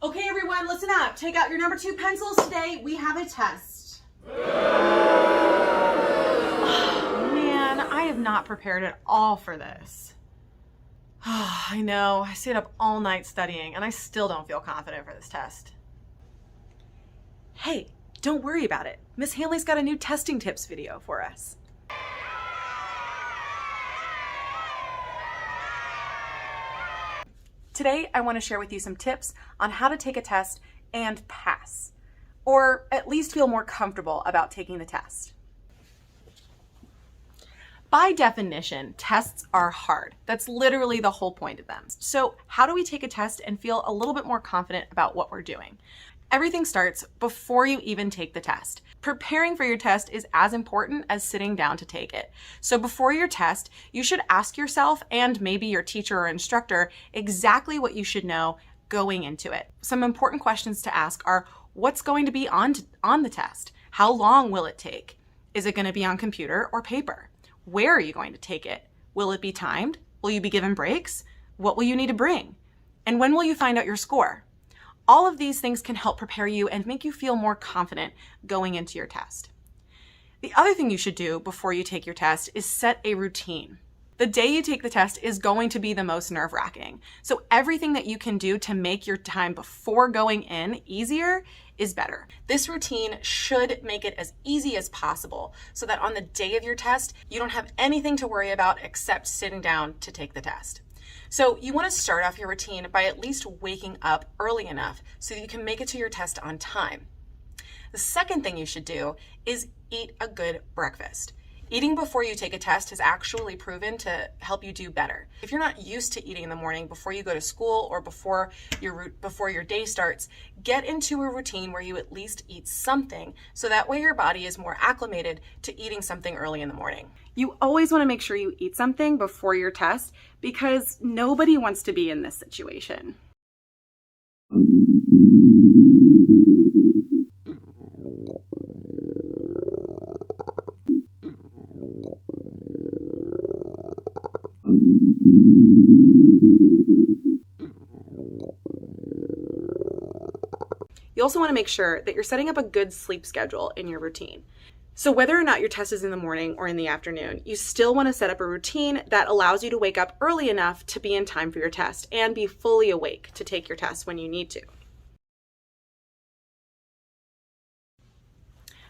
Okay, everyone, listen up. Take out your number 2 pencils. Today we have a test. Oh, man, I have not prepared at all for this. I know, I stayed up all night studying and I still don't feel confident for this test. Hey, don't worry about it. Miss Hanley's got a new testing tips video for us. Today, I want to share with you some tips on how to take a test and pass, or at least feel more comfortable about taking the test. By definition, tests are hard. That's literally the whole point of them. So how do we take a test and feel a little bit more confident about what we're doing? Everything starts before you even take the test. Preparing for your test is as important as sitting down to take it. So before your test, you should ask yourself and maybe your teacher or instructor exactly what you should know going into it. Some important questions to ask are, what's going to be on the test? How long will it take? Is it going to be on computer or paper? Where are you going to take it? Will it be timed? Will you be given breaks? What will you need to bring? And when will you find out your score? All of these things can help prepare you and make you feel more confident going into your test. The other thing you should do before you take your test is set a routine. The day you take the test is going to be the most nerve-wracking. So everything that you can do to make your time before going in easier is better. This routine should make it as easy as possible so that on the day of your test, you don't have anything to worry about except sitting down to take the test. So you want to start off your routine by at least waking up early enough so that you can make it to your test on time. The second thing you should do is eat a good breakfast. Eating before you take a test has actually proven to help you do better. If you're not used to eating in the morning before you go to school or before your day starts, get into a routine where you at least eat something so that way your body is more acclimated to eating something early in the morning. You always want to make sure you eat something before your test because nobody wants to be in this situation. You also want to make sure that you're setting up a good sleep schedule in your routine. So whether or not your test is in the morning or in the afternoon, you still want to set up a routine that allows you to wake up early enough to be in time for your test and be fully awake to take your test when you need to.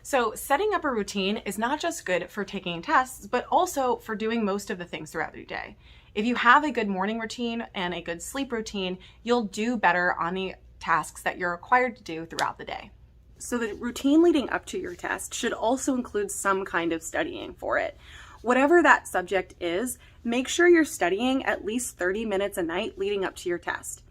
So setting up a routine is not just good for taking tests, but also for doing most of the things throughout your day. If you have a good morning routine and a good sleep routine, you'll do better on the tasks that you're required to do throughout the day. So the routine leading up to your test should also include some kind of studying for it. Whatever that subject is, make sure you're studying at least 30 minutes a night leading up to your test.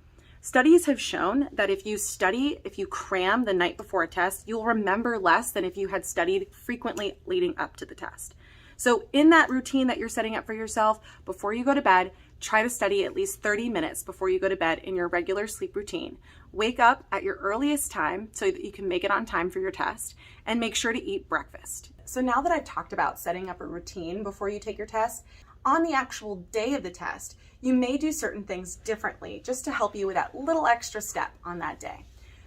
Studies have shown that if you cram the night before a test, you'll remember less than if you had studied frequently leading up to the test. So in that routine that you're setting up for yourself, before you go to bed, try to study at least 30 minutes before you go to bed in your regular sleep routine. Wake up at your earliest time so that you can make it on time for your test, and make sure to eat breakfast. So now that I've talked about setting up a routine before you take your test, on the actual day of the test, you may do certain things differently just to help you with that little extra step on that day.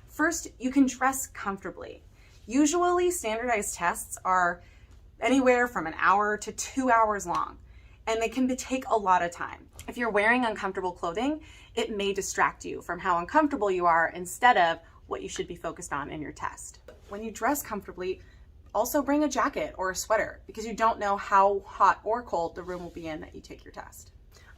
First, you can dress comfortably. Usually, standardized tests are anywhere from an hour to 2 hours long, and they can take a lot of time. If you're wearing uncomfortable clothing, it may distract you from how uncomfortable you are instead of what you should be focused on in your test. When you dress comfortably, also bring a jacket or a sweater because you don't know how hot or cold the room will be in that you take your test.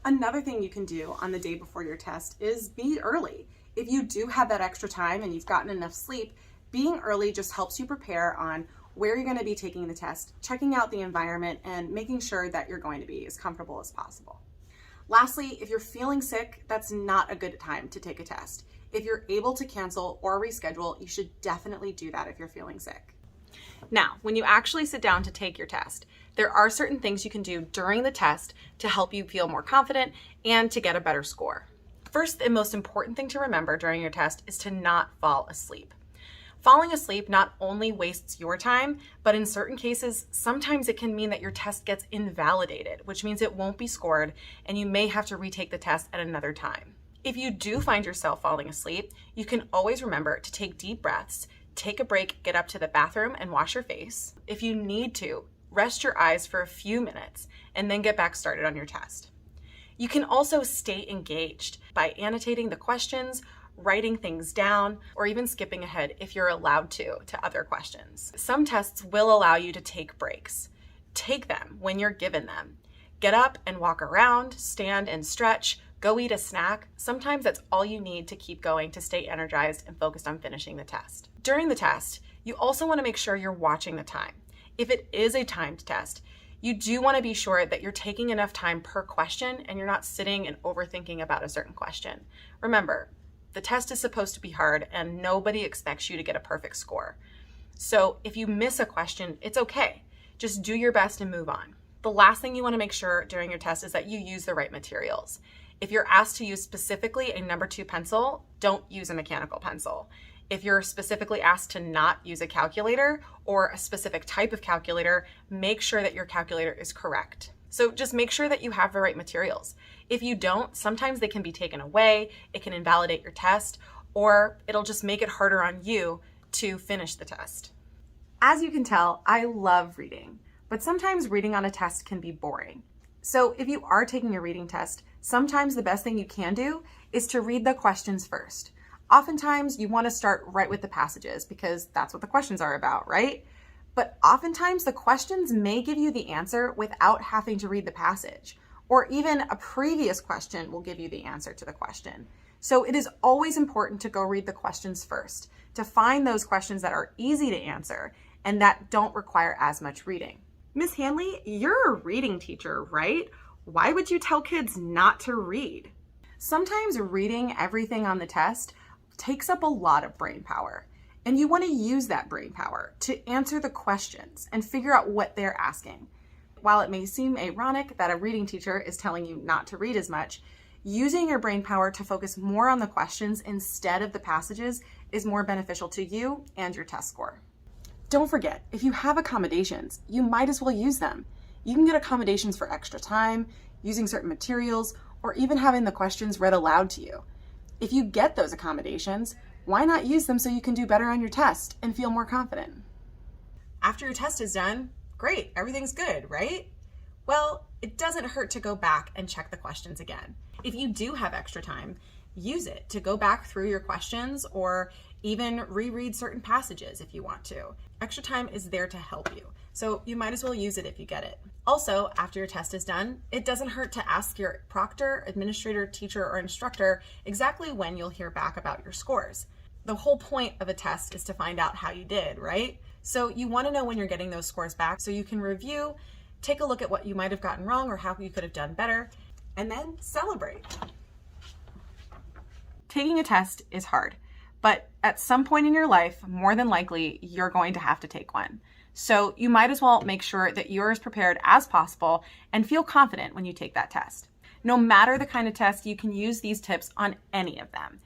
Another thing you can do on the day before your test is be early. If you do have that extra time and you've gotten enough sleep, being early just helps you prepare on where you're going to be taking the test, checking out the environment, and making sure that you're going to be as comfortable as possible. Lastly, if you're feeling sick, that's not a good time to take a test. If you're able to cancel or reschedule, you should definitely do that if you're feeling sick. Now, when you actually sit down to take your test, there are certain things you can do during the test to help you feel more confident and to get a better score. First and most important thing to remember during your test is to not fall asleep. Falling asleep not only wastes your time, but in certain cases, sometimes it can mean that your test gets invalidated, which means it won't be scored and you may have to retake the test at another time. If you do find yourself falling asleep, you can always remember to take deep breaths, take a break, get up to the bathroom and wash your face. If you need to, rest your eyes for a few minutes and then get back started on your test. You can also stay engaged by annotating the questions, writing things down, or even skipping ahead if you're allowed to other questions. Some tests will allow you to take breaks. Take them when you're given them. Get up and walk around, stand and stretch, go eat a snack. Sometimes that's all you need to keep going to stay energized and focused on finishing the test. During the test, you also want to make sure you're watching the time. If it is a timed test, you do want to be sure that you're taking enough time per question and you're not sitting and overthinking about a certain question. Remember, the test is supposed to be hard and nobody expects you to get a perfect score. So if you miss a question, it's okay. Just do your best and move on. The last thing you want to make sure during your test is that you use the right materials. If you're asked to use specifically a number 2 pencil, don't use a mechanical pencil. If you're specifically asked to not use a calculator or a specific type of calculator, make sure that your calculator is correct. So just make sure that you have the right materials. If you don't, sometimes they can be taken away, it can invalidate your test, or it'll just make it harder on you to finish the test. As you can tell, I love reading, but sometimes reading on a test can be boring. So if you are taking a reading test, sometimes the best thing you can do is to read the questions first. Oftentimes you want to start right with the passages because that's what the questions are about, right? But oftentimes the questions may give you the answer without having to read the passage, or even a previous question will give you the answer to the question. So it is always important to go read the questions first, to find those questions that are easy to answer and that don't require as much reading. Miss Hanley, you're a reading teacher, right? Why would you tell kids not to read? Sometimes reading everything on the test takes up a lot of brain power. And you want to use that brain power to answer the questions and figure out what they're asking. While it may seem ironic that a reading teacher is telling you not to read as much, using your brain power to focus more on the questions instead of the passages is more beneficial to you and your test score. Don't forget, if you have accommodations, you might as well use them. You can get accommodations for extra time, using certain materials, or even having the questions read aloud to you. If you get those accommodations, why not use them so you can do better on your test and feel more confident? After your test is done, great, everything's good, right? Well, it doesn't hurt to go back and check the questions again. If you do have extra time, use it to go back through your questions or even reread certain passages if you want to. Extra time is there to help you, so you might as well use it if you get it. Also, after your test is done, it doesn't hurt to ask your proctor, administrator, teacher, or instructor exactly when you'll hear back about your scores. The whole point of a test is to find out how you did, right? So you want to know when you're getting those scores back so you can review, take a look at what you might have gotten wrong or how you could have done better, and then celebrate. Taking a test is hard, but at some point in your life, more than likely, you're going to have to take one. So you might as well make sure that you're as prepared as possible and feel confident when you take that test. No matter the kind of test, you can use these tips on any of them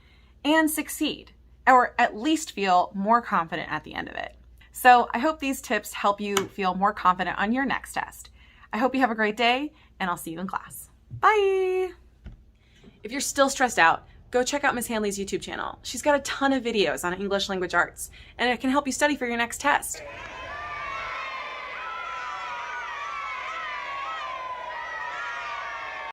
and succeed, or at least feel more confident at the end of it. So I hope these tips help you feel more confident on your next test. I hope you have a great day, and I'll see you in class. Bye! If you're still stressed out, go check out Miss Hanley's YouTube channel. She's got a ton of videos on English language arts, and it can help you study for your next test.